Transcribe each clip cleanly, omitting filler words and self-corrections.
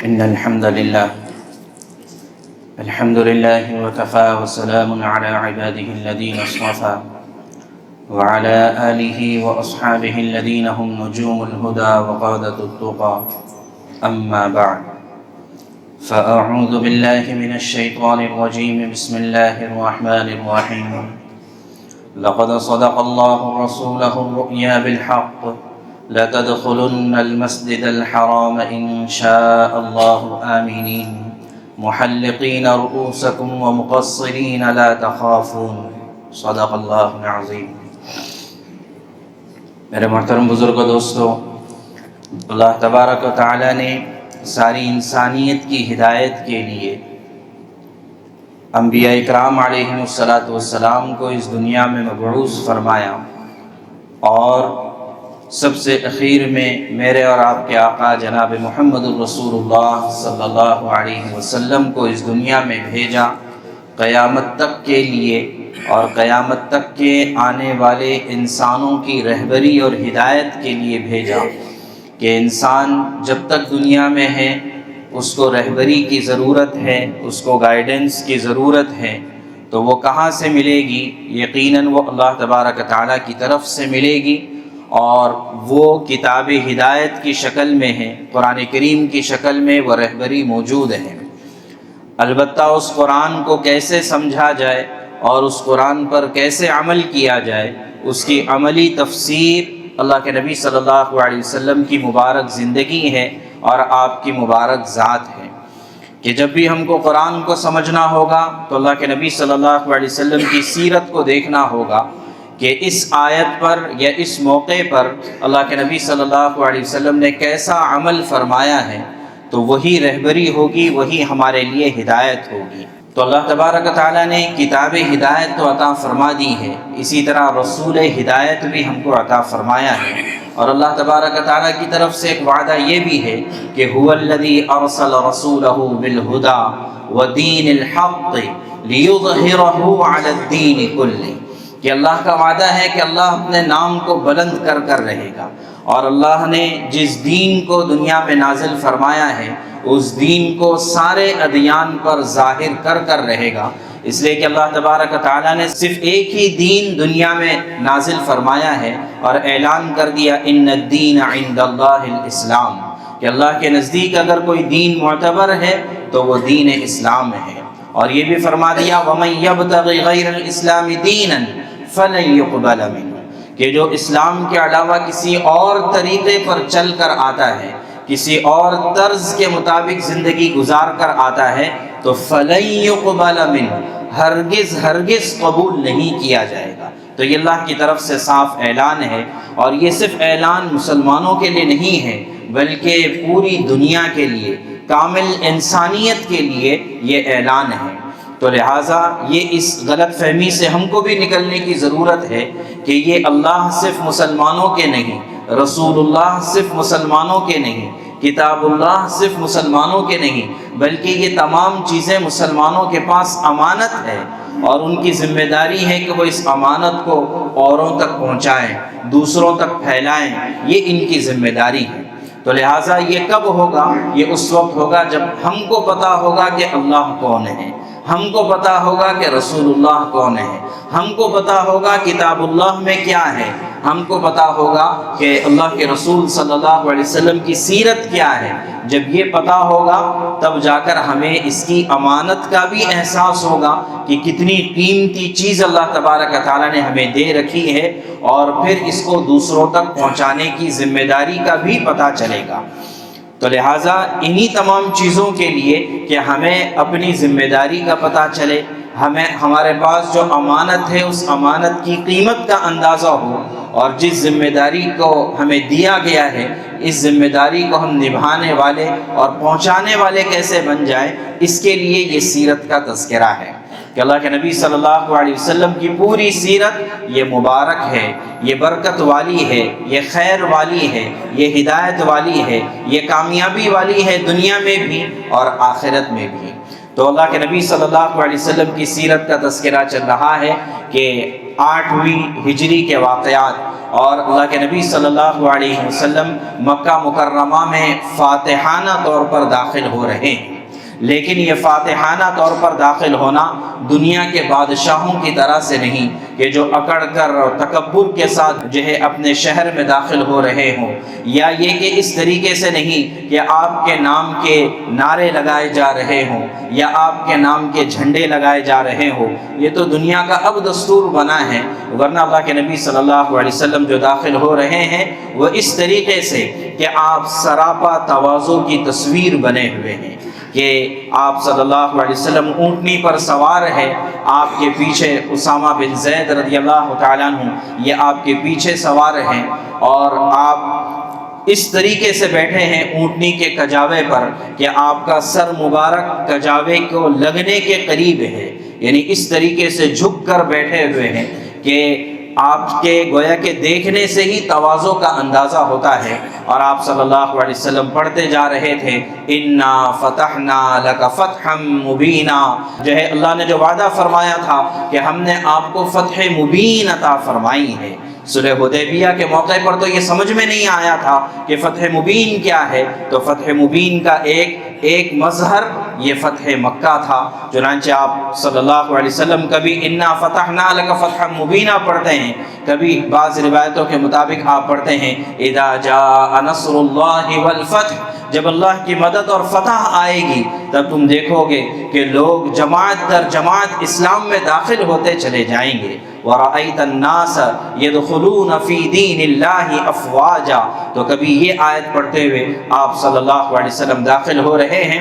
إن الحمد لله وكفى وسلام على عباده الذين اصطفى وعلى آله وأصحابه الذين هم نجوم الهدى وقادة التقى أما بعد فأعوذ بالله من الشيطان الرجيم بسم الله الرحمن الرحيم لقد صدق الله رسوله الرؤيا بالحق لتدخلن المسجد الحرام إن شاء الله آمنين محلقين رؤوسكم ومقصرين لا تخافون صدق اللہ العظیم۔ میرے محترم بزرگ و دوستو، اللہ تبارک و تعالی نے ساری انسانیت کی ہدایت کے لیے انبیاء اکرام علیہم السلام کو اس دنیا میں مبعوث فرمایا، اور سب سے اخیر میں میرے اور آپ کے آقا جناب محمد الرسول اللہ صلی اللہ علیہ وسلم کو اس دنیا میں بھیجا قیامت تک کے لیے، اور قیامت تک کے آنے والے انسانوں کی رہبری اور ہدایت کے لیے بھیجا کہ انسان جب تک دنیا میں ہے اس کو رہبری کی ضرورت ہے، اس کو گائیڈنس کی ضرورت ہے، تو وہ کہاں سے ملے گی؟ یقیناً وہ اللہ تبارک تعالیٰ کی طرف سے ملے گی، اور وہ کتاب ہدایت کی شکل میں ہے، قرآن کریم کی شکل میں وہ رہبری موجود ہے۔ البتہ اس قرآن کو کیسے سمجھا جائے اور اس قرآن پر کیسے عمل کیا جائے، اس کی عملی تفسیر اللہ کے نبی صلی اللہ علیہ وسلم کی مبارک زندگی ہے اور آپ کی مبارک ذات ہے، کہ جب بھی ہم کو قرآن کو سمجھنا ہوگا تو اللہ کے نبی صلی اللہ علیہ وسلم کی سیرت کو دیکھنا ہوگا کہ اس آیت پر یا اس موقع پر اللہ کے نبی صلی اللہ علیہ وسلم نے کیسا عمل فرمایا ہے، تو وہی رہبری ہوگی، وہی ہمارے لیے ہدایت ہوگی۔ تو اللہ تبارک تعالیٰ نے کتاب ہدایت تو عطا فرما دی ہے، اسی طرح رسول ہدایت بھی ہم کو عطا فرمایا ہے، اور اللہ تبارک تعالیٰ کی طرف سے ایک وعدہ یہ بھی ہے کہ هو الذی ارسل رسولہ بالہدی ودین الحق لیظہرہ علی الدین کلہ، کہ اللہ کا وعدہ ہے کہ اللہ اپنے نام کو بلند کر کر رہے گا، اور اللہ نے جس دین کو دنیا میں نازل فرمایا ہے اس دین کو سارے ادیان پر ظاہر کر کر رہے گا، اس لیے کہ اللہ تبارک تعالیٰ نے صرف ایک ہی دین دنیا میں نازل فرمایا ہے، اور اعلان کر دیا ان الدین عند اللہ الاسلام، کہ اللہ کے نزدیک اگر کوئی دین معتبر ہے تو وہ دین اسلام ہے، اور یہ بھی فرما دیا وَمَن يَبْتَغِ غَيْرَ الْإِسْلَامِ دِينًا فَلَن يُقْبَلَ مِنْهُ، کہ جو اسلام کے علاوہ کسی اور طریقے پر چل کر آتا ہے، کسی اور طرز کے مطابق زندگی گزار کر آتا ہے، تو فَلَن يُقْبَلَ مِنْهُ، ہرگز قبول نہیں کیا جائے گا۔ تو یہ اللہ کی طرف سے صاف اعلان ہے، اور یہ صرف اعلان مسلمانوں کے لیے نہیں ہے بلکہ پوری دنیا کے لیے، کامل انسانیت کے لیے یہ اعلان ہے۔ تو لہٰذا یہ اس غلط فہمی سے ہم کو بھی نکلنے کی ضرورت ہے کہ یہ اللہ صرف مسلمانوں کے نہیں، رسول اللہ صرف مسلمانوں کے نہیں، کتاب اللہ صرف مسلمانوں کے نہیں، بلکہ یہ تمام چیزیں مسلمانوں کے پاس امانت ہے، اور ان کی ذمہ داری ہے کہ وہ اس امانت کو اوروں تک پہنچائیں، دوسروں تک پھیلائیں، یہ ان کی ذمہ داری ہے۔ تو لہٰذا یہ کب ہوگا؟ یہ اس وقت ہوگا جب ہم کو پتہ ہوگا کہ اللہ کون ہے، ہم کو پتہ ہوگا کہ رسول اللہ کون ہے، ہم کو پتہ ہوگا کتاب اللہ میں کیا ہے، ہم کو پتہ ہوگا کہ اللہ کے رسول صلی اللہ علیہ وسلم کی سیرت کیا ہے۔ جب یہ پتہ ہوگا تب جا کر ہمیں اس کی امانت کا بھی احساس ہوگا کہ کتنی قیمتی چیز اللہ تبارک تعالیٰ نے ہمیں دے رکھی ہے، اور پھر اس کو دوسروں تک پہنچانے کی ذمہ داری کا بھی پتہ چلے گا۔ تو لہٰذا انہی تمام چیزوں کے لیے کہ ہمیں اپنی ذمہ داری کا پتہ چلے، ہمارے پاس جو امانت ہے اس امانت کی قیمت کا اندازہ ہو، اور جس ذمہ داری کو ہمیں دیا گیا ہے اس ذمہ داری کو ہم نبھانے والے اور پہنچانے والے کیسے بن جائیں، اس کے لیے یہ سیرت کا تذکرہ ہے کہ اللہ کے نبی صلی اللہ علیہ وسلم کی پوری سیرت یہ مبارک ہے، یہ برکت والی ہے، یہ خیر والی ہے، یہ ہدایت والی ہے، یہ کامیابی والی ہے، دنیا میں بھی اور آخرت میں بھی۔ تو اللہ کے نبی صلی اللہ علیہ وسلم کی سیرت کا تذکرہ چل رہا ہے کہ 8ویں ہجری کے واقعات، اور اللہ کے نبی صلی اللہ علیہ وسلم مکہ مکرمہ میں فاتحانہ طور پر داخل ہو رہے ہیں، لیکن یہ فاتحانہ طور پر داخل ہونا دنیا کے بادشاہوں کی طرح سے نہیں کہ جو اکڑ کر اور تکبر کے ساتھ جو ہے اپنے شہر میں داخل ہو رہے ہوں، یا یہ کہ اس طریقے سے نہیں کہ آپ کے نام کے نعرے لگائے جا رہے ہوں یا آپ کے نام کے جھنڈے لگائے جا رہے ہوں۔ یہ تو دنیا کا اب دستور بنا ہے، ورنہ اللہ کے نبی صلی اللہ علیہ وسلم جو داخل ہو رہے ہیں وہ اس طریقے سے کہ آپ سراپا تواضع کی تصویر بنے ہوئے ہیں، کہ آپ صلی اللہ علیہ وسلم اونٹنی پر سوار ہے، آپ کے پیچھے اسامہ بن زید رضی اللہ تعالیٰ عنہ یہ آپ کے پیچھے سوار ہیں، اور آپ اس طریقے سے بیٹھے ہیں اونٹنی کے کجاوے پر کہ آپ کا سر مبارک کجاوے کو لگنے کے قریب ہے، یعنی اس طریقے سے جھک کر بیٹھے ہوئے ہیں کہ آپ کے گویا کہ دیکھنے سے ہی تواضع کا اندازہ ہوتا ہے۔ اور آپ صلی اللہ علیہ وسلم پڑھتے جا رہے تھے انا فتحنا لک فتحا مبینا، جو ہے اللہ نے جو وعدہ فرمایا تھا کہ ہم نے آپ کو فتح مبین عطا فرمائی ہے۔ صلح حدیبیہ کے موقع پر تو یہ سمجھ میں نہیں آیا تھا کہ فتح مبین کیا ہے، تو فتح مبین کا ایک مظہر یہ فتح مکہ تھا۔ چنانچہ آپ صلی اللہ علیہ وسلم کبھی انا فتحنا لک فتحا مبینا پڑھتے ہیں، کبھی بعض روایتوں کے مطابق آپ پڑھتے ہیں اذا جاء نصر اللہ والفتح، جب اللہ کی مدد اور فتح آئے گی تب تم دیکھو گے کہ لوگ جماعت در جماعت اسلام میں داخل ہوتے چلے جائیں گے۔ وَرَأَيْتَ النَّاسَ يَدْخُلُونَ فِي دِينِ اللَّهِ أَفْوَاجًا، تو کبھی یہ آیت پڑھتے ہوئے آپ صلی اللہ علیہ وسلم داخل ہو رہے ہیں،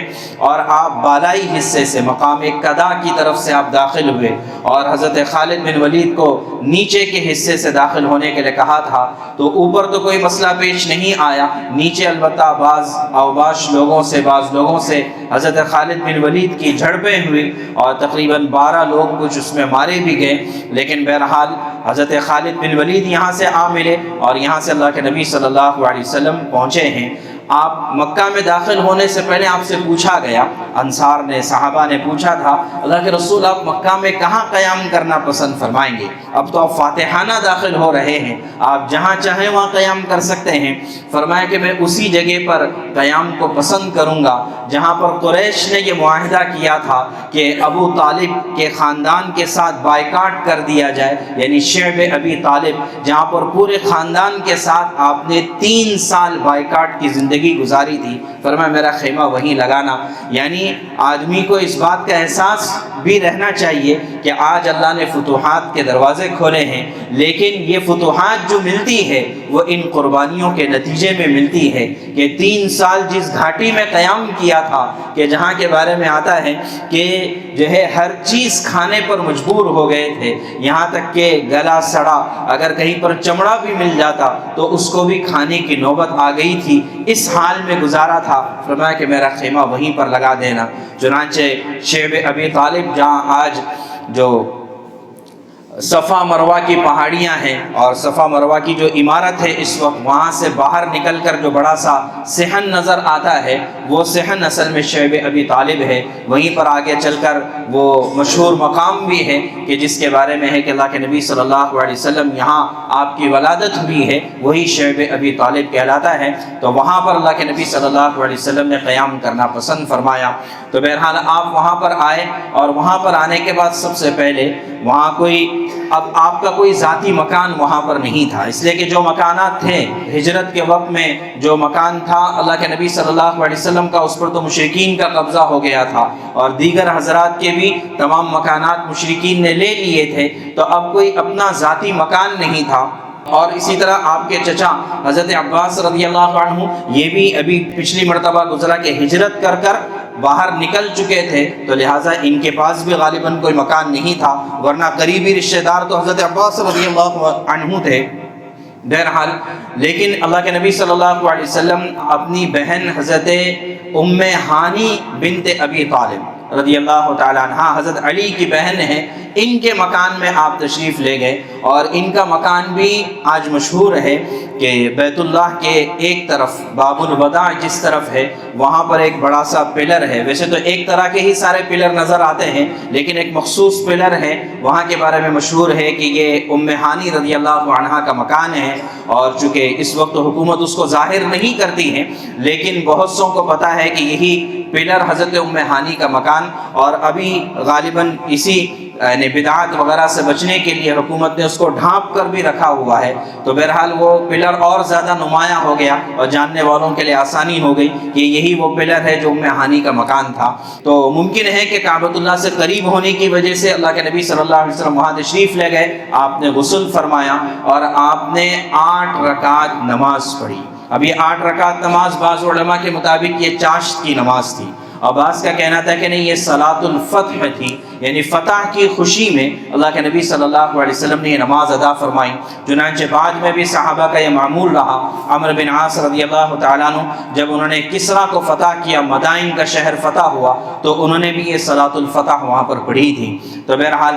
اور آپ بالائی حصے سے مقام قدا کی طرف سے آپ داخل ہوئے، اور حضرت خالد بن ولید کو نیچے کے حصے سے داخل ہونے کے لیے کہا تھا، تو اوپر تو کوئی مسئلہ پیش نہیں آیا، نیچے البتہ بعض اوباش لوگوں سے حضرت خالد بن ولید کی جھڑپیں ہوئی، اور تقریباً 12 لوگ کچھ اس میں مارے بھی گئے، لیکن بہرحال حضرت خالد بن ولید یہاں سے آ ملے، اور یہاں سے اللہ کے نبی صلی اللہ علیہ وسلم پہنچے ہیں۔ آپ مکہ میں داخل ہونے سے پہلے آپ سے پوچھا گیا، انصار نے، صحابہ نے پوچھا تھا اللہ کے رسول آپ مکہ میں کہاں قیام کرنا پسند فرمائیں گے؟ اب تو آپ فاتحانہ داخل ہو رہے ہیں، آپ جہاں چاہیں وہاں قیام کر سکتے ہیں۔ فرمایا کہ میں اسی جگہ پر قیام کو پسند کروں گا جہاں پر قریش نے یہ معاہدہ کیا تھا کہ ابو طالب کے خاندان کے ساتھ بائیکاٹ کر دیا جائے، یعنی شعب ابی طالب، جہاں پر پورے خاندان کے ساتھ آپ نے 3 سال بائیکاٹ کی زندگی گزاری تھی۔ فرمایا میرا خیمہ وہیں لگانا، یعنی آدمی کو اس بات کا احساس بھی رہنا چاہیے کہ آج اللہ نے فتوحات کے دروازے کھولے ہیں، لیکن یہ فتوحات جو ملتی ہے وہ ان قربانیوں کے نتیجے میں ملتی ہے کہ 3 سال جس گھاٹی میں قیام کیا تھا، کہ جہاں کے بارے میں آتا ہے کہ جو ہے ہر چیز کھانے پر مجبور ہو گئے تھے، یہاں تک کہ گلا سڑا، اگر کہیں پر چمڑا بھی مل جاتا تو اس کو بھی کھانے کی نوبت آ گئی تھی، اس حال میں گزارا تھا۔ فرمایا کہ میرا خیمہ وہیں پر لگا دینا۔ چنانچہ شعب ابی طالب، جہاں آج جو صفا مروہ کی پہاڑیاں ہیں اور صفا مروہ کی جو عمارت ہے اس وقت، وہاں سے باہر نکل کر جو بڑا سا صحن نظر آتا ہے وہ صحن اصل میں شعب ابی طالب ہے۔ وہیں پر آگے چل کر وہ مشہور مقام بھی ہے کہ جس کے بارے میں ہے کہ اللہ کے نبی صلی اللہ علیہ وسلم یہاں آپ کی ولادت ہوئی ہے، وہی شعب ابی طالب کہلاتا ہے۔ تو وہاں پر اللہ کے نبی صلی اللہ علیہ وسلم نے قیام کرنا پسند فرمایا۔ تو بہرحال آپ وہاں پر آئے، اور وہاں پر آنے کے بعد سب سے پہلے وہاں اب آپ کا کوئی ذاتی مکان وہاں پر نہیں تھا، اس لیے کہ جو مکانات تھے ہجرت کے وقت میں، جو مکان تھا اللہ کے نبی صلی اللہ علیہ وسلم کا، اس پر تو مشرکین کا قبضہ ہو گیا تھا، اور دیگر حضرات کے بھی تمام مکانات مشرکین نے لے لیے تھے، تو اب کوئی اپنا ذاتی مکان نہیں تھا۔ اور اسی طرح آپ کے چچا حضرت عباس رضی اللہ عنہ یہ بھی ابھی پچھلی مرتبہ گزرا کہ ہجرت کر باہر نکل چکے تھے، تو لہٰذا ان کے پاس بھی غالباً کوئی مکان نہیں تھا، ورنہ قریبی رشتہ دار تو حضرت عباس رضی اللہ عنہ تھے۔ بہرحال لیکن اللہ کے نبی صلی اللہ علیہ وسلم اپنی بہن حضرت ام ہانی بنت ابی طالب رضی اللہ تعالیٰ عنہ، حضرت علی کی بہن ہے، ان کے مکان میں آپ تشریف لے گئے، اور ان کا مکان بھی آج مشہور ہے کہ بیت اللہ کے ایک طرف باب الوداع جس طرف ہے وہاں پر ایک بڑا سا پلر ہے۔ ویسے تو ایک طرح کے ہی سارے پلر نظر آتے ہیں، لیکن ایک مخصوص پلر ہے وہاں کے بارے میں مشہور ہے کہ یہ ام ہانی رضی اللہ عنہا کا مکان ہے، اور چونکہ اس وقت حکومت اس کو ظاہر نہیں کرتی ہے، لیکن بہت سوں کو پتہ ہے کہ یہی پلر حضرت ام ہانی کا مکان، اور ابھی غالباً اسی یعنی بدعات وغیرہ سے بچنے کے لیے حکومت نے اس کو ڈھانپ کر بھی رکھا ہوا ہے۔ تو بہرحال وہ پلر اور زیادہ نمایاں ہو گیا، اور جاننے والوں کے لیے آسانی ہو گئی کہ یہی وہ پلر ہے جو ام ہانی کا مکان تھا۔ تو ممکن ہے کہ کعبۃ اللہ سے قریب ہونے کی وجہ سے اللہ کے نبی صلی اللہ علیہ وسلم وہاں تشریف لے گئے، آپ نے غسل فرمایا اور آپ نے 8 رکعت نماز پڑھی۔ اب یہ 8 رکعت نماز بعض علماء کے مطابق یہ چاشت کی نماز تھی، اور بعض کا کہنا تھا کہ نہیں یہ صلاۃ الفتح تھی، یعنی فتح کی خوشی میں اللہ کے نبی صلی اللہ علیہ وسلم نے یہ نماز ادا فرمائی۔ چنانچہ بعد میں بھی صحابہ کا یہ معمول رہا۔ عمرو بن عاص رضی اللہ تعالیٰ عنہ جب انہوں نے کسریٰ کو فتح کیا، مدائن کا شہر فتح ہوا، تو انہوں نے بھی یہ صلاۃ الفتح وہاں پر پڑھی تھی۔ تو بہرحال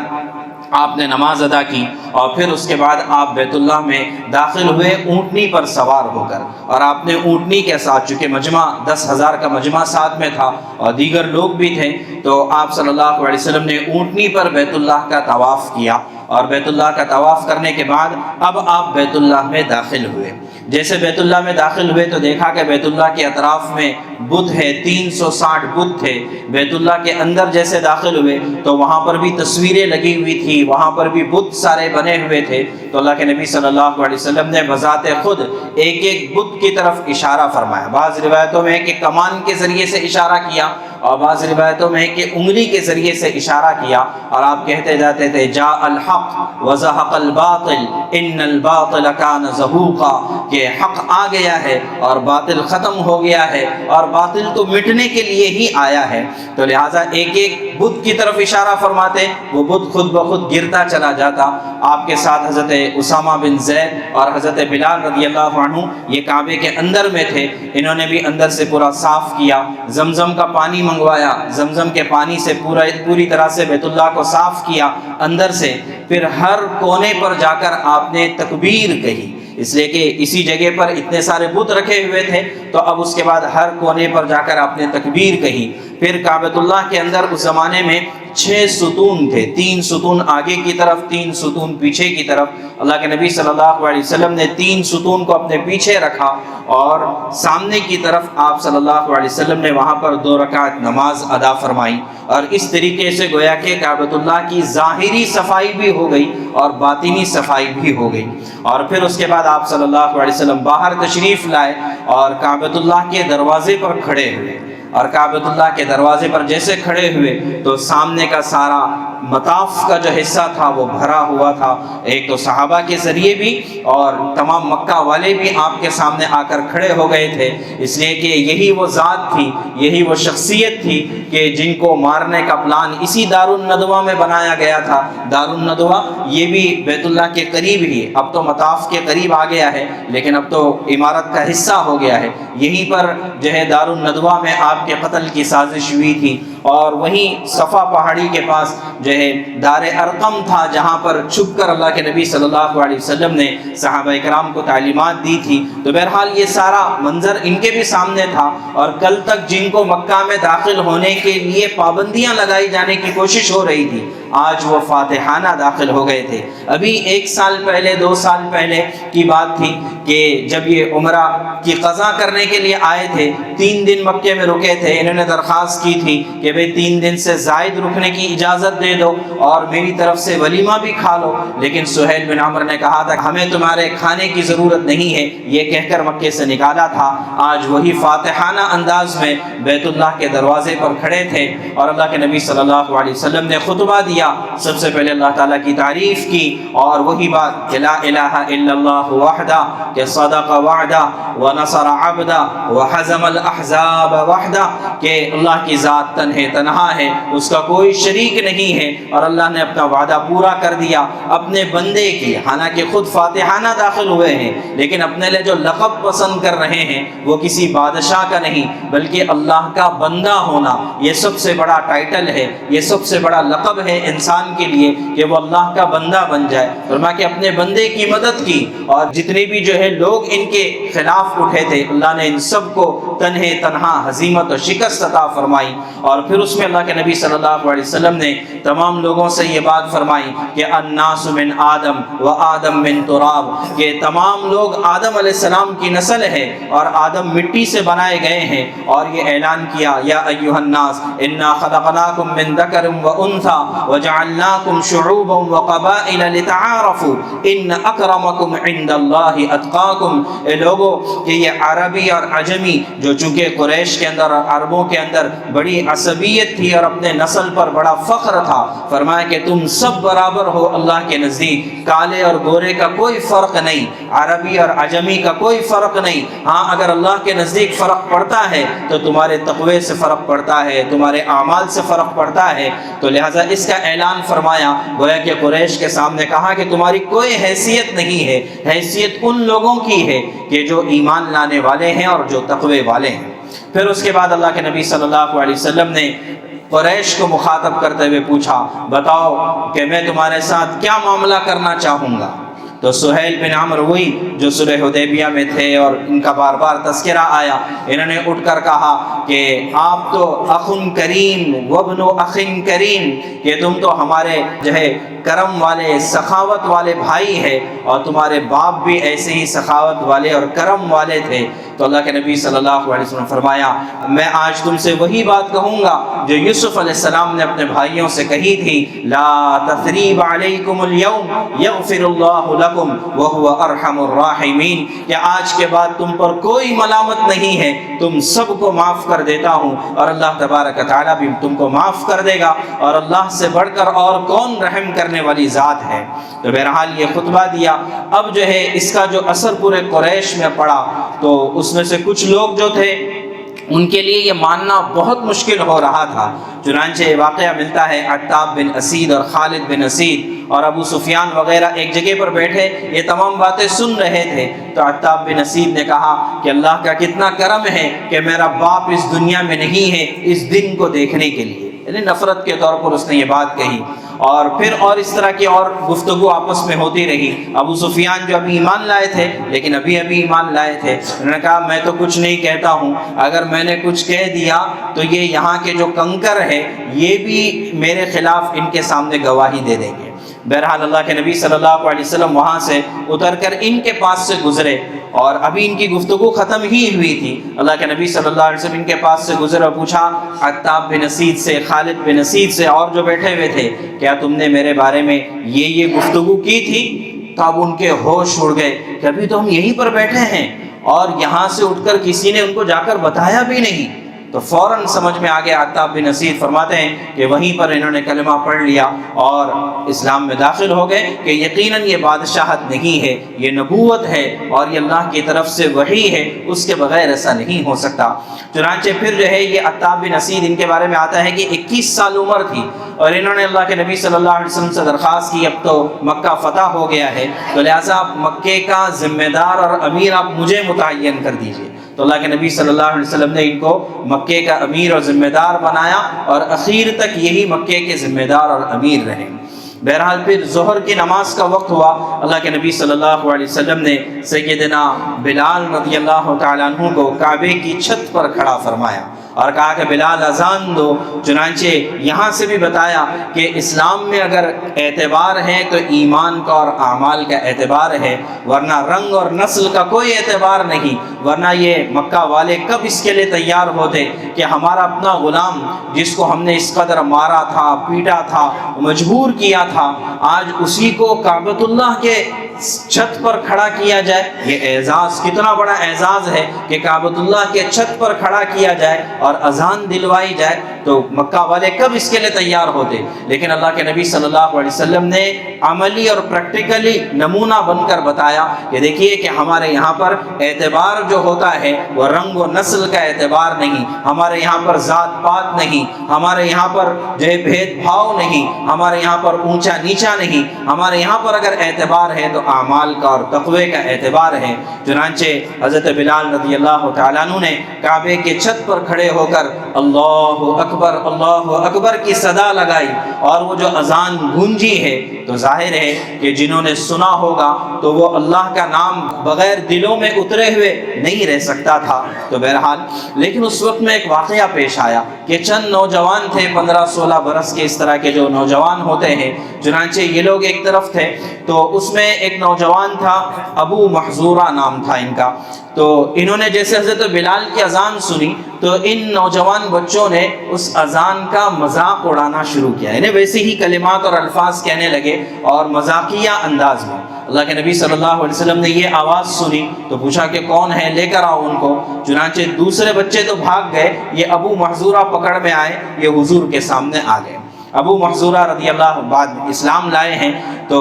آپ نے نماز ادا کی، اور پھر اس کے بعد آپ بیت اللہ میں داخل ہوئے اونٹنی پر سوار ہو کر، اور آپ نے اونٹنی کے ساتھ، چونکہ مجمع 10,000 کا مجمع ساتھ میں تھا اور دیگر لوگ بھی تھے، تو آپ صلی اللہ علیہ وسلم نے اونٹنی پر بیت اللہ کا طواف کیا، اور بیت اللہ کا طواف کرنے کے بعد اب آپ بیت اللہ میں داخل ہوئے۔ جیسے بیت اللہ میں داخل ہوئے تو دیکھا کہ بیت اللہ کے اطراف میں بت ہے، 360 بت تھے۔ بیت اللہ کے اندر جیسے داخل ہوئے تو وہاں پر بھی تصویریں لگی ہوئی تھی، وہاں پر بھی بت سارے بنے ہوئے تھے۔ تو اللہ کے نبی صلی اللہ علیہ وسلم نے بذات خود ایک ایک بت کی طرف اشارہ فرمایا۔ بعض روایتوں میں ہے کہ کمان کے ذریعے سے اشارہ کیا، اور بعض روایتوں میں ہے کہ انگلی کے ذریعے سے اشارہ کیا، اور آپ کہتے جاتے تھے جاء الحق وزہق الباطل ان الباطل کان زہوقا، کہ حق آ گیا ہے اور باطل ختم ہو گیا ہے، اور باطل تو مٹنے کے لیے ہی آیا ہے۔ تو لہٰذا ایک ایک بت کی طرف اشارہ فرماتے، وہ بت خود بخود گرتا چلا جاتا۔ آپ کے ساتھ حضرت اسامہ بن زید اور حضرت بلال رضی اللہ عنہ یہ کعبے کے اندر میں تھے، انہوں نے بھی اندر سے پورا صاف کیا، زمزم کا پانی منگوایا، زمزم کے پانی سے پوری طرح سے بیت اللہ کو صاف کیا اندر سے۔ پھر ہر کونے پر جا کر آپ نے تکبیر کہی، اس لیے کہ اسی جگہ پر اتنے سارے بت رکھے ہوئے تھے، تو اب اس کے بعد ہر کونے پر جا کر آپ نے تکبیر کہی۔ پھر کعبۃ اللہ کے اندر اس زمانے میں 6 ستون تھے، 3 ستون آگے کی طرف، 3 ستون پیچھے کی طرف۔ اللہ کے نبی صلی اللہ علیہ وسلم نے 3 ستون کو اپنے پیچھے رکھا، اور سامنے کی طرف آپ صلی اللہ علیہ وسلم نے وہاں پر 2 رکعت نماز ادا فرمائی، اور اس طریقے سے گویا کہ کعبۃ اللہ کی ظاہری صفائی بھی ہو گئی اور باطنی صفائی بھی ہو گئی۔ اور پھر اس کے بعد آپ صلی اللہ علیہ وسلم باہر تشریف لائے اور کعبۃ اللہ کے دروازے پر کھڑے ہوئے، اور کعبۃ اللہ کے دروازے پر جیسے کھڑے ہوئے تو سامنے کا سارا مطاف کا جو حصہ تھا وہ بھرا ہوا تھا، ایک تو صحابہ کے ذریعے بھی اور تمام مکہ والے بھی آپ کے سامنے آ کر کھڑے ہو گئے تھے، اس لیے کہ یہی وہ ذات تھی، یہی وہ شخصیت تھی کہ جن کو مارنے کا پلان اسی دار الندوہ میں بنایا گیا تھا۔ دار الندوہ یہ بھی بیت اللہ کے قریب ہی، اب تو مطاف کے قریب آ گیا ہے لیکن اب تو عمارت کا حصہ ہو گیا ہے، یہیں پر جو ہے دار الندوہ میں آپ کے قتل کی سازش ہوئی تھی، اور وہیں صفا پہاڑی کے پاس جو ہے دار ارقم تھا، جہاں پر چھپ کر اللہ کے نبی صلی اللہ علیہ وسلم نے صحابہ کرام کو تعلیمات دی تھی۔ تو بہرحال یہ سارا منظر ان کے بھی سامنے تھا، اور کل تک جن کو مکہ میں داخل ہونے کے لیے پابندیاں لگائی جانے کی کوشش ہو رہی تھی، آج وہ فاتحانہ داخل ہو گئے تھے۔ ابھی 1 سال پہلے 2 سال پہلے کی بات تھی کہ جب یہ عمرہ کی قضا کرنے کے لیے آئے تھے، 3 دن مکے میں رکے تھے، انہوں نے درخواست کی تھی کہ بھئی 3 دن سے زائد رکنے کی اجازت دے دو اور میری طرف سے ولیمہ بھی کھا لو، لیکن سہیل بن عمرو نے کہا تھا ہمیں تمہارے کھانے کی ضرورت نہیں ہے، یہ کہہ کر مکے سے نکالا تھا۔ آج وہی فاتحانہ انداز میں بیت اللہ کے دروازے پر کھڑے تھے، اور اللہ کے نبی صلی اللہ علیہ وسلم نے خطبہ دیا، سب سے پہلے اللہ تعالیٰ کی تعریف کی، اور وہی بات کہ لا الہ الا اللہ وحدہ، کہ صدق وعدہ ونصر عبدہ وحزم الاحزاب وحدہ، سکتا کہ اللہ کی ذات تنہا ہے، اس کا کوئی شریک نہیں ہے، اور اللہ نے اپنا وعدہ پورا کر دیا اپنے بندے کی۔ حالانکہ خود فاتحانہ داخل ہوئے ہیں، لیکن اپنے لیے جو لقب پسند کر رہے ہیں وہ کسی بادشاہ کا نہیں بلکہ اللہ کا بندہ ہونا، یہ سب سے بڑا ٹائٹل ہے، یہ سب سے بڑا لقب ہے انسان کے لیے کہ وہ اللہ کا بندہ بن جائے۔ فرمایا کہ اپنے بندے کی مدد کی، اور جتنے بھی جو ہے لوگ ان کے خلاف اٹھے تھے اللہ نے ان سب کو تنہا ہزیمت و شکست عطا فرمائی۔ اور پھر اس میں اللہ کے نبی صلی اللہ علیہ وسلم نے تمام لوگوں سے یہ بات فرمائی کہ الناس من آدم و آدم من تراب، کہ تمام لوگ آدم علیہ السلام کی نسل ہے اور آدم مٹی سے بنائے گئے ہیں۔ اور یہ اعلان کیا یا ایھا الناس انا خلقناکم من ذکر و انثی وجعلناکم شعوبا وقبائل لتعارفوا ان اکرمکم عند اللہ اتقاکم۔ اے لوگو کہ یہ عربی اور عجمی جو چونکہ قریش کے اندر اور عربوں کے اندر بڑی عصبیت تھی اور اپنے نسل پر بڑا فخر تھا، فرمایا کہ تم سب برابر ہو اللہ کے نزدیک، کالے اور گورے کا کوئی فرق نہیں، عربی اور عجمی کا کوئی فرق نہیں۔ ہاں اگر اللہ کے نزدیک فرق پڑتا ہے تو تمہارے تقوی سے فرق پڑتا ہے، تمہارے اعمال سے فرق پڑتا ہے۔ تو لہٰذا اس کا اعلان فرمایا، گویا کہ قریش کے سامنے کہا کہ تمہاری کوئی حیثیت نہیں ہے، حیثیت ان لوگوں کی ہے کہ جو ایمان لانے والے ہیں اور جو تقوی والے ہیں۔ پھر اس کے بعد اللہ کے نبی صلی اللہ علیہ وسلم نے قریش کو مخاطب کرتے ہوئے پوچھا، بتاؤ کہ میں تمہارے ساتھ کیا معاملہ کرنا چاہوں گا؟ تو سہیل بن عمرو وہی جو صلح حدیبیہ میں تھے اور ان کا بار بار تذکرہ آیا، انہوں نے اٹھ کر کہا کہ آپ تو اخ کریم وابن اخ کریم، کہ تم تو ہمارے جو ہے کرم والے سخاوت والے بھائی ہے، اور تمہارے باپ بھی ایسے ہی سخاوت والے اور کرم والے تھے۔ تو اللہ کے نبی صلی اللہ علیہ وسلم فرمایا، میں آج تم سے وہی بات کہوں گا جو یوسف علیہ السلام نے اپنے بھائیوں سے کہی تھی، لا تثریب علیکم اليوم یغفر اللہ لکم وہو ارحم الراحمین، کہ آج کے بعد تم پر کوئی ملامت نہیں ہے، تم سب کو معاف کر دیتا ہوں، اور اللہ تبارک و تعالیٰ بھی تم کو معاف کر دے گا، اور اللہ سے بڑھ کر اور کون رحم کرنے والی ذات ہے۔ تو بہرحال یہ خطبہ دیا۔ اب جو ہے اس کا جو اثر پورے قریش میں پڑا، تو اس میں سے کچھ لوگ جو تھے ان کے لیے یہ ماننا بہت مشکل ہو رہا تھا۔ چنانچہ یہ واقعہ ملتا ہے عتاب بن اسید اور خالد بن اسید اور ابو سفیان وغیرہ ایک جگہ پر بیٹھے یہ تمام باتیں سن رہے تھے۔ تو عتاب بن اسید نے کہا کہ اللہ کا کتنا کرم ہے کہ میرا باپ اس دنیا میں نہیں ہے اس دن کو دیکھنے کے لیے، یعنی نفرت کے طور پر اس نے یہ بات کہی۔ اور پھر اور اس طرح کی اور گفتگو آپس میں ہوتی رہی۔ ابو سفیان جو ابھی ایمان لائے تھے لیکن ابھی ایمان لائے تھے، انہوں نے کہا میں تو کچھ نہیں کہتا ہوں، اگر میں نے کچھ کہہ دیا تو یہ یہاں کے جو کنکر ہے یہ بھی میرے خلاف ان کے سامنے گواہی دے دیں گے۔ بہرحال اللہ کے نبی صلی اللہ علیہ وسلم وہاں سے اتر کر ان کے پاس سے گزرے، اور ابھی ان کی گفتگو ختم ہی ہوئی تھی۔ اللہ کے نبی صلی اللہ علیہ وسلم ان کے پاس سے گزرے اور پوچھا عتاب بن اسید سے، خالد بن اسید سے اور جو بیٹھے ہوئے تھے، کیا تم نے میرے بارے میں یہ گفتگو کی تھی؟ تو اب ان کے ہوش اڑ گئے کہ ابھی تو ہم یہیں پر بیٹھے ہیں اور یہاں سے اٹھ کر کسی نے ان کو جا کر بتایا بھی نہیں۔ تو فوراً سمجھ میں آ گیا۔ عتاب بن اسید فرماتے ہیں کہ وہیں پر انہوں نے کلمہ پڑھ لیا اور اسلام میں داخل ہو گئے کہ یقیناً یہ بادشاہت نہیں ہے، یہ نبوت ہے اور یہ اللہ کی طرف سے وحی ہے، اس کے بغیر ایسا نہیں ہو سکتا۔ چنانچہ پھر جو ہے یہ عتاب بن اسید ان کے بارے میں آتا ہے کہ 21 سال عمر تھی اور انہوں نے اللہ کے نبی صلی اللہ علیہ وسلم سے درخواست کی اب تو مکہ فتح ہو گیا ہے تو لہٰذا آپ مکے کا ذمہ دار اور امیر آپ مجھے متعین کر دیجئے۔ تو اللہ کے نبی صلی اللہ علیہ وسلم نے ان کو مکے کا امیر اور ذمہ دار بنایا اور اخیر تک یہی مکے کے ذمہ دار اور امیر رہے۔ بہرحال پھر ظہر کی نماز کا وقت ہوا، اللہ کے نبی صلی اللہ علیہ وسلم نے سیدنا بلال رضی اللہ تعالیٰ عنہ کو کعبے کی چھت پر کھڑا فرمایا اور کہا کہ بلال اذان دو۔ چنانچہ یہاں سے بھی بتایا کہ اسلام میں اگر اعتبار ہے تو ایمان کا اور اعمال کا اعتبار ہے، ورنہ رنگ اور نسل کا کوئی اعتبار نہیں، ورنہ یہ مکہ والے کب اس کے لیے تیار ہوتے کہ ہمارا اپنا غلام جس کو ہم نے اس قدر مارا تھا، پیٹا تھا، مجبور کیا تھا، آج اسی کو کعبۃ اللہ کے چھت پر کھڑا کیا جائے، یہ اعزاز کتنا بڑا اعزاز ہے کہ کعبۃ اللہ کے چھت پر کھڑا کیا جائے اور اذان دلوائی جائے، تو مکہ والے کب اس کے لیے تیار ہوتے؟ لیکن اللہ کے نبی صلی اللہ علیہ وسلم نے عملی اور پریکٹیکلی نمونہ بن کر بتایا کہ دیکھیے کہ ہمارے یہاں پر اعتبار جو ہوتا ہے وہ رنگ و نسل کا اعتبار نہیں، ہمارے یہاں پر ذات پات نہیں، ہمارے یہاں پر جو ہے بھید بھاؤ نہیں، ہمارے یہاں پر اونچا نیچا نہیں، ہمارے یہاں پر اگر اعتبار ہے تو اعمال کا اور تقوی کا اعتبار ہے۔ چنانچہ حضرت بلال رضی اللہ تعالیٰ عنہ نے کعبے کے چھت پر کھڑے ہو کر اللہ اکبر کی صدا لگائی، اور وہ جو اذان گونجی ہے تو ظاہر ہے کہ جنہوں نے سنا ہوگا تو وہ اللہ کا نام بغیر دلوں میں اترے ہوئے نہیں رہ سکتا تھا۔ تو بہرحال لیکن اس وقت میں ایک واقعہ پیش آیا کہ چند نوجوان تھے، 15-16 برس کے اس طرح کے جو نوجوان ہوتے ہیں، چنانچہ یہ لوگ ایک طرف تھے، تو اس میں ایک نوجوان تھا، ابو محذورہ نام تھا ان کا۔ تو انہوں نے جیسے حضرت بلال کی اذان سنی تو ان نوجوان بچوں نے اس اذان کا مذاق اڑانا شروع کیا، یعنی ویسے ہی کلمات اور الفاظ کہنے لگے اور مذاقیہ انداز میں۔ اللہ کے نبی صلی اللہ علیہ وسلم نے یہ آواز سنی تو پوچھا کہ کون ہے، لے کر آؤ ان کو۔ چنانچہ دوسرے بچے تو بھاگ گئے، یہ ابو محذورہ پکڑ میں آئے، یہ حضور کے سامنے آ گئے۔ ابو محذورہ رضی اللہ بعد اسلام لائے ہیں، تو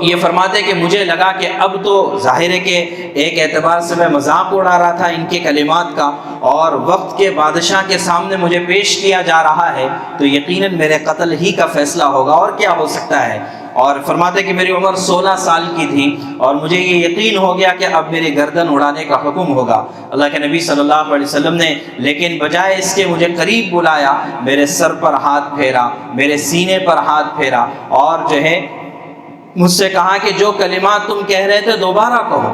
یہ فرماتے کہ مجھے لگا کہ اب تو ظاہر ہے کہ ایک اعتبار سے میں مذاق اڑا رہا تھا ان کے کلمات کا، اور وقت کے بادشاہ کے سامنے مجھے پیش کیا جا رہا ہے تو یقیناً میرے قتل ہی کا فیصلہ ہوگا، اور کیا ہو سکتا ہے۔ اور فرماتے کہ میری عمر 16 سال کی تھی اور مجھے یہ یقین ہو گیا کہ اب میری گردن اڑانے کا حکم ہوگا۔ اللہ کے نبی صلی اللہ علیہ وسلم نے لیکن بجائے اس کے مجھے قریب بلایا، میرے سر پر ہاتھ پھیرا، میرے سینے پر ہاتھ پھیرا، اور جو ہے مجھ سے کہا کہ جو کلمات تم کہہ رہے تھے دوبارہ کہو۔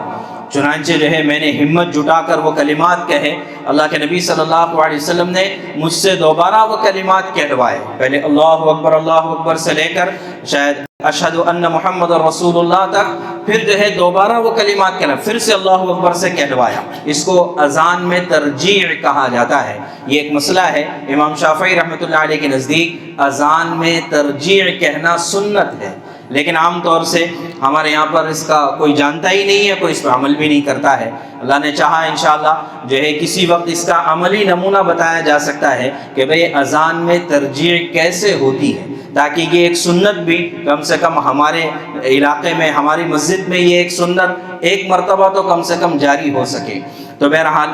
چنانچہ جو ہے میں نے ہمت جٹا کر وہ کلمات کہے۔ اللہ کے نبی صلی اللہ علیہ وسلم نے مجھ سے دوبارہ وہ کلمات کہلوائے، پہلے اللہ اکبر سے لے کر شاید اشہد ان محمد رسول اللہ تک، پھر جو ہے دوبارہ وہ کلمات کہنا، پھر سے اللہ اکبر سے کہلوایا۔ اس کو اذان میں ترجیع کہا جاتا ہے۔ یہ ایک مسئلہ ہے، امام شافعی رحمۃ اللہ علیہ کے نزدیک اذان میں ترجیع کہنا سنت ہے، لیکن عام طور سے ہمارے یہاں پر اس کا کوئی جانتا ہی نہیں ہے، کوئی اس پہ عمل بھی نہیں کرتا ہے۔ اللہ نے چاہا انشاءاللہ جو ہے کسی وقت اس کا عملی نمونہ بتایا جا سکتا ہے کہ بھئی اذان میں ترجیع کیسے ہوتی ہے، تاکہ یہ ایک سنت بھی کم سے کم ہمارے علاقے میں، ہماری مسجد میں یہ ایک سنت ایک مرتبہ تو کم سے کم جاری ہو سکے۔ تو بہرحال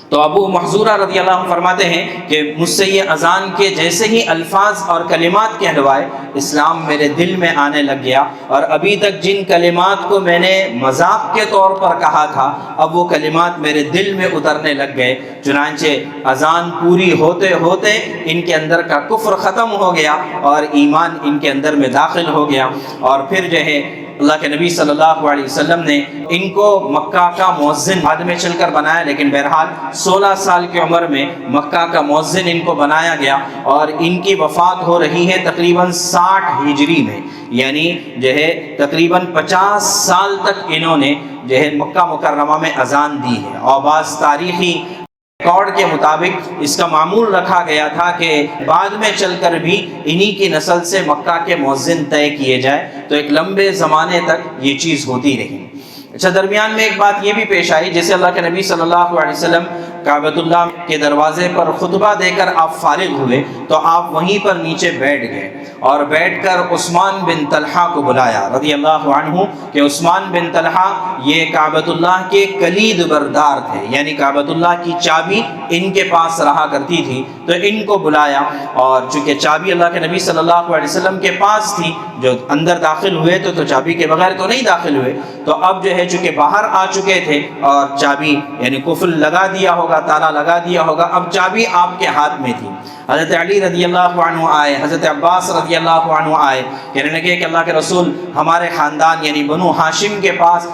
تو ابو محذورہ رضی اللہ عنہ فرماتے ہیں کہ مجھ سے یہ اذان کے جیسے ہی الفاظ اور کلمات کہلوائے، اسلام میرے دل میں آنے لگ گیا، اور ابھی تک جن کلمات کو میں نے مذاق کے طور پر کہا تھا اب وہ کلمات میرے دل میں اترنے لگ گئے۔ چنانچہ اذان پوری ہوتے ہوتے ان کے اندر کا کفر ختم ہو گیا اور ایمان ان کے اندر میں داخل ہو گیا، اور پھر جو ہے اللہ کے نبی صلی اللہ علیہ وسلم نے ان کو مکہ کا مؤذن بعد میں چل کر بنایا، لیکن بہرحال 16 سال کی عمر میں مکہ کا مؤذن ان کو بنایا گیا، اور ان کی وفات ہو رہی ہے تقریباً 60 ہجری میں، یعنی جو ہے تقریباً 50 سال تک انہوں نے جو ہے مکہ مکرمہ میں اذان دی ہے۔ اور بعض تاریخی ریکارڈ کے مطابق اس کا معمول رکھا گیا تھا کہ بعد میں چل کر بھی انہی کی نسل سے مکہ کے مؤذن طے کیے جائے، تو ایک لمبے زمانے تک یہ چیز ہوتی رہی۔ اچھا، درمیان میں ایک بات یہ بھی پیش آئی، جیسے اللہ کے نبی صلی اللہ علیہ وسلم کعبۃ اللہ کے دروازے پر خطبہ دے کر آپ فارغ ہوئے تو آپ وہیں پر نیچے بیٹھ گئے، اور بیٹھ کر عثمان بن طلحہ کو بلایا رضی اللہ عنہ، کہ عثمان بن طلحہ یہ کعبۃ اللہ کے کلید بردار تھے، یعنی کعبۃ اللہ کی چابی ان کے پاس رہا کرتی تھی، تو ان کو بلایا، اور چونکہ چابی اللہ کے نبی صلی اللہ علیہ وسلم کے پاس تھی، جو اندر داخل ہوئے تو چابی کے بغیر تو نہیں داخل ہوئے، تو اب جو ہے چونکہ باہر آ چکے تھے اور چابی یعنی قفل لگا دیا ہوگا، تالا لگا دیا ہوگا، اب چابی آپ کے ہاتھ میں تھی۔ حضرت علی رضی اللہ عنہ آئے، حضرت عباس رضی اللہ عنہ آئے، کہنے لگے کہ اللہ کے رسول، ہمارے خاندان یعنی بنو ہاشم کے پاس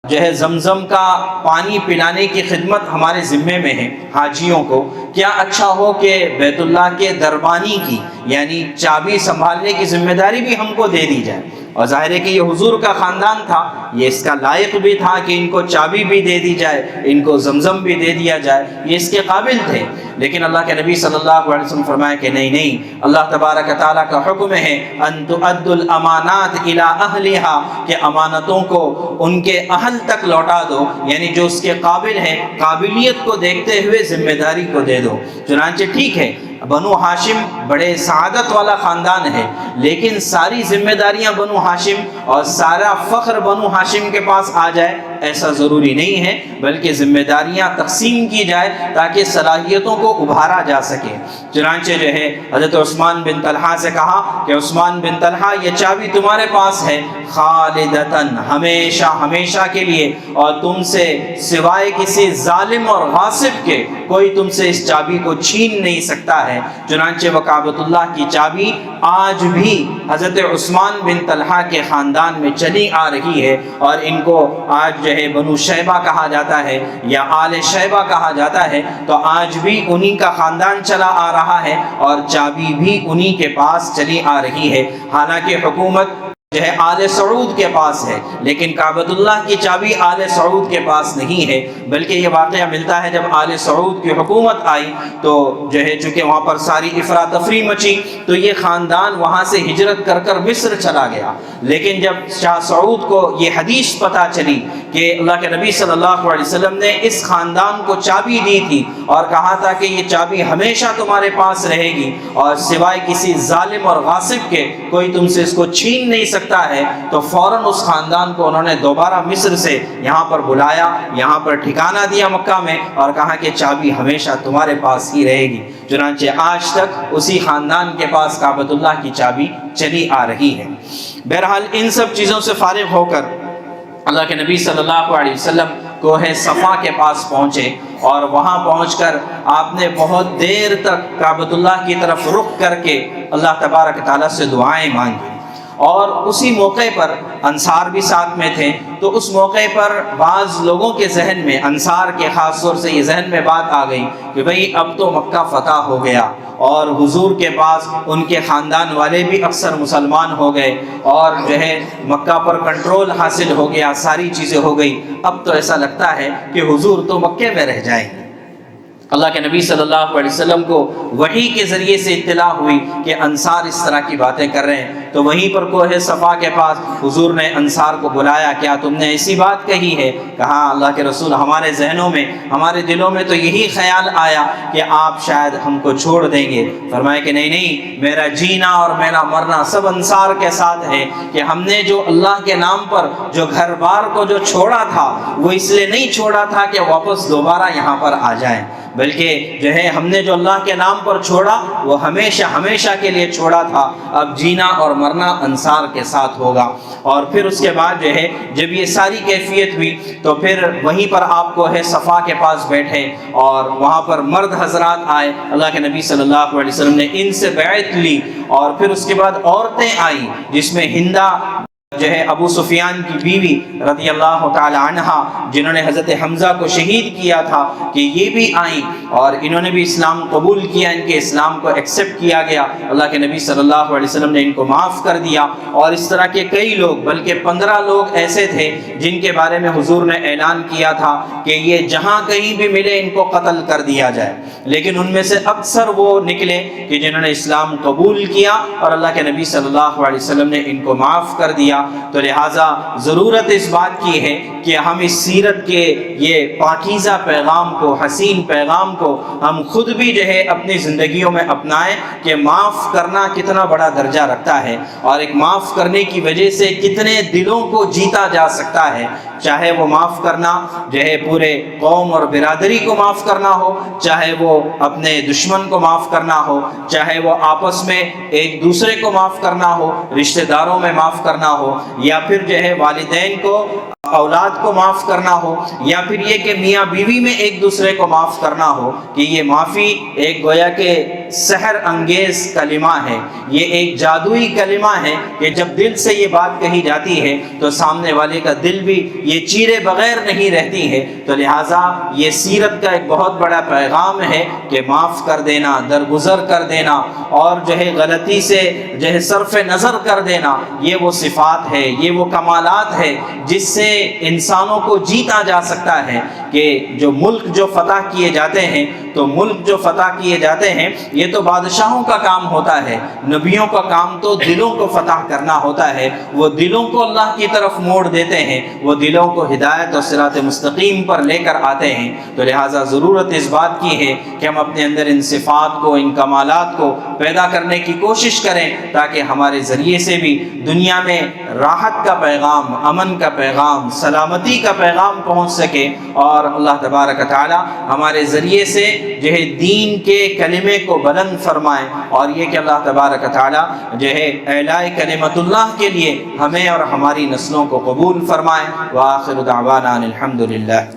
جو ہے زمزم کا پانی پلانے کی خدمت ہمارے ذمے میں ہے حاجیوں کو، کیا اچھا ہو کہ بیت اللہ کے دربانی کی یعنی چابی سنبھالنے کی ذمہ داری بھی ہم کو دے دی جائے۔ اور ظاہر ہے کہ یہ حضور کا خاندان تھا، یہ اس کا لائق بھی تھا کہ ان کو چابی بھی دے دی جائے، ان کو زمزم بھی دے دیا جائے، یہ اس کے قابل تھے۔ لیکن اللہ کے نبی صلی اللہ علیہ وسلم فرمایا کہ نہیں، اللہ تبارک تعالیٰ کا حکم ہے ان تؤدوا الامانات الی اہلھا، کہ امانتوں کو ان کے اہل تک لوٹا دو، یعنی جو اس کے قابل ہے قابلیت کو دیکھتے ہوئے ذمہ داری کو دے دو۔ چنانچہ ٹھیک ہے، بنو ہاشم بڑے سعادت والا خاندان ہے، لیکن ساری ذمہ داریاں بنو ہاشم اور سارا فخر بنو ہاشم کے پاس آ جائے ایسا ضروری نہیں ہے، بلکہ ذمہ داریاں تقسیم کی جائے تاکہ صلاحیتوں کو ابھارا جا سکے۔ چنانچہ جو ہے حضرت عثمان بن طلحہ سے کہا کہ عثمان بن طلحہ یہ چابی تمہارے پاس ہے خالدتاً، ہمیشہ ہمیشہ کے لیے، اور تم سے سوائے کسی ظالم اور غاصب کے کوئی تم سے اس چابی کو چھین نہیں سکتا ہے۔ چنانچہ وہ کعبۃ اللہ کی چابی آج بھی حضرت عثمان بن طلحہ کے خاندان میں چلی آ رہی ہے، اور ان کو آج جو ہے بنو شیبہ کہا جاتا ہے یا آل شیبہ کہا جاتا ہے، تو آج بھی انہی کا خاندان چلا آ رہا ہے اور چابی بھی انہی کے پاس چلی آ رہی ہے۔ حالانکہ حکومت جو ہے آل سعود کے پاس ہے، لیکن کعبۃ اللہ کی چابی آل سعود کے پاس نہیں ہے، بلکہ یہ واقعہ ملتا ہے جب آل سعود کی حکومت آئی تو جو ہے چونکہ وہاں پر ساری افراتفری مچی تو یہ خاندان وہاں سے ہجرت کر کر مصر چلا گیا۔ لیکن جب شاہ سعود کو یہ حدیث پتہ چلی کہ اللہ کے نبی صلی اللہ علیہ وسلم نے اس خاندان کو چابی دی تھی اور کہا تھا کہ یہ چابی ہمیشہ تمہارے پاس رہے گی اور سوائے کسی ظالم اور غاصب کے کوئی تم سے اس کو چھین نہیں سکتا ہے، تو فوراً اس خاندان کو انہوں نے دوبارہ مصر سے یہاں پر بلایا، یہاں پر ٹھکانہ دیا مکہ میں، اور کہا کہ چابی ہمیشہ تمہارے پاس ہی رہے گی۔ چنانچہ آج تک اسی خاندان کے پاس کعبۃ اللہ کی چابی چلی آ رہی ہے۔ بہرحال ان سب چیزوں سے فارغ ہو کر اللہ کے نبی صلی اللہ علیہ وسلم کوہ صفا کے پاس پہنچے، اور وہاں پہنچ کر آپ نے بہت دیر تک کعبۃ اللہ کی طرف رخ کر کے اللہ تبارک تعالیٰ سے دعائیں مانگی۔ اور اسی موقع پر انصار بھی ساتھ میں تھے، تو اس موقع پر بعض لوگوں کے ذہن میں، انصار کے خاص طور سے یہ ذہن میں بات آ گئی کہ بھئی اب تو مکہ فتح ہو گیا اور حضور کے پاس ان کے خاندان والے بھی اکثر مسلمان ہو گئے اور جو ہے مکہ پر کنٹرول حاصل ہو گیا، ساری چیزیں ہو گئی، اب تو ایسا لگتا ہے کہ حضور تو مکے میں رہ جائیں گے۔ اللہ کے نبی صلی اللہ علیہ وسلم کو وحی کے ذریعے سے اطلاع ہوئی کہ انصار اس طرح کی باتیں کر رہے ہیں، تو وہیں پر کوہ صفا کے پاس حضور نے انصار کو بلایا، کیا تم نے ایسی بات کہی ہے؟ کہا اللہ کے رسول ہمارے ذہنوں میں، ہمارے دلوں میں تو یہی خیال آیا کہ آپ شاید ہم کو چھوڑ دیں گے۔ فرمایا کہ نہیں، میرا جینا اور میرا مرنا سب انصار کے ساتھ ہے، کہ ہم نے جو اللہ کے نام پر جو گھر بار کو جو چھوڑا تھا وہ اس لیے نہیں چھوڑا تھا کہ واپس دوبارہ یہاں پر آ جائیں، بلکہ جو ہے ہم نے جو اللہ کے نام پر چھوڑا وہ ہمیشہ ہمیشہ کے لیے چھوڑا تھا، اب جینا اور مرنا انصار کے ساتھ ہوگا۔ اور پھر اس کے بعد جو ہے جب یہ ساری کیفیت ہوئی تو پھر وہیں پر آپ کو ہے صفا کے پاس بیٹھے اور وہاں پر مرد حضرات آئے، اللہ کے نبی صلی اللہ علیہ وسلم نے ان سے بیعت لی، اور پھر اس کے بعد عورتیں آئیں جس میں ہندہ جو ہے ابو سفیان کی بیوی رضی اللہ تعالی عنہا، جنہوں نے حضرت حمزہ کو شہید کیا تھا، کہ یہ بھی آئیں اور انہوں نے بھی اسلام قبول کیا، ان کے اسلام کو ایکسپٹ کیا گیا، اللہ کے نبی صلی اللہ علیہ وسلم نے ان کو معاف کر دیا۔ اور اس طرح کے کئی لوگ، بلکہ 15 لوگ ایسے تھے جن کے بارے میں حضور نے اعلان کیا تھا کہ یہ جہاں کہیں بھی ملے ان کو قتل کر دیا جائے، لیکن ان میں سے اکثر وہ نکلے کہ جنہوں نے اسلام قبول کیا اور اللہ کے نبی صلی اللہ علیہ وسلم نے ان کو معاف کر دیا۔ تو لہٰذا ضرورت اس بات کی ہے کہ ہم اس سیرت کے یہ پاکیزہ پیغام کو، حسین پیغام کو ہم خود بھی جو ہے اپنی زندگیوں میں اپنائیں کہ معاف کرنا کتنا بڑا درجہ رکھتا ہے، اور ایک معاف کرنے کی وجہ سے کتنے دلوں کو جیتا جا سکتا ہے، چاہے وہ معاف کرنا جو ہے پورے قوم اور برادری کو معاف کرنا ہو، چاہے وہ اپنے دشمن کو معاف کرنا ہو، چاہے وہ آپس میں ایک دوسرے کو معاف کرنا ہو، رشتہ داروں میں معاف کرنا ہو، یا پھر جو ہے والدین کو، اولاد کو معاف کرنا ہو، یا پھر یہ کہ میاں بیوی میں ایک دوسرے کو معاف کرنا ہو، کہ یہ معافی ایک گویا کہ سحر انگیز کلمہ ہے، یہ ایک جادوئی کلمہ ہے کہ جب دل سے یہ بات کہی جاتی ہے تو سامنے والے کا دل بھی یہ چیرے بغیر نہیں رہتی ہے۔ تو لہٰذا یہ سیرت کا ایک بہت بڑا پیغام ہے کہ معاف کر دینا، درگزر کر دینا، اور جو ہے غلطی سے جو ہے صرف نظر کر دینا، یہ وہ صفات ہے، یہ وہ کمالات ہے جس سے انسانوں کو جیتا جا سکتا ہے۔ کہ جو ملک جو فتح کیے جاتے ہیں، تو ملک جو فتح کیے جاتے ہیں یہ تو بادشاہوں کا کام ہوتا ہے، نبیوں کا کام تو دلوں کو فتح کرنا ہوتا ہے۔ وہ دلوں کو اللہ کی طرف موڑ دیتے ہیں، وہ دلوں کو ہدایت اور صراط مستقیم پر لے کر آتے ہیں۔ تو لہٰذا ضرورت اس بات کی ہے کہ ہم اپنے اندر ان صفات کو، ان کمالات کو پیدا کرنے کی کوشش کریں، تاکہ ہمارے ذریعے سے بھی دنیا میں راحت کا پیغام، امن کا پیغام، سلامتی کا پیغام پہنچ سکے، اور اللہ تبارک و تعالی ہمارے ذریعے سے جو ہے دین کے کلمے کو بلند فرمائے، اور یہ کہ اللہ تبارک و تعالی جو ہے اعلاء کلمت اللہ کے لیے ہمیں اور ہماری نسلوں کو قبول فرمائے۔ وآخر دعوانا الحمدللہ۔